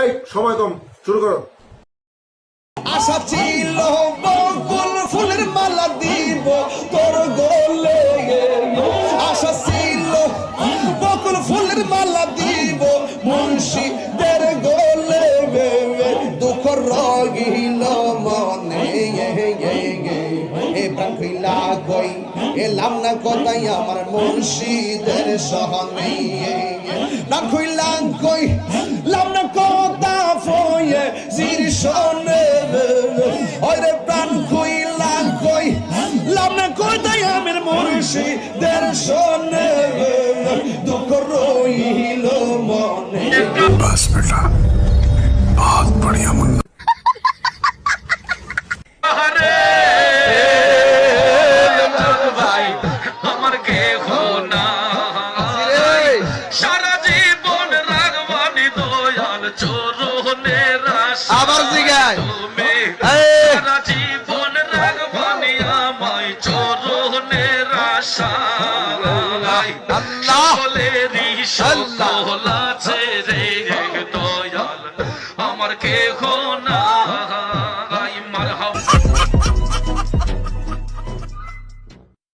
এই সময় কম, শুরু করো। আশা ছিল বকুল ফুলের মালা দিব তোর গলে, আশা ছিল বকুল ফুলের মালা দিব মুন্সিদের গলে, দুঃখ রহিল মনে প্রাণ খুইলা কই এলাম না কথাই আমার মুন্সিদের সহনে, প্রাণ খুইলা কই লাম না কথা ফয়ে জিরশনে, ওরে প্রাণ খুইলা কই লাম না কথাই আমার মুন্সিদের সহনে, দুঃখ রহিল মনে। बस बेटा बहुत बढ़िया मुन्ना। আবার জিগায় সারা জীবন রাগবানি আমায় চরণের আশায় সকলেরই সকল আছে রে দয়াল আমার কেহ না।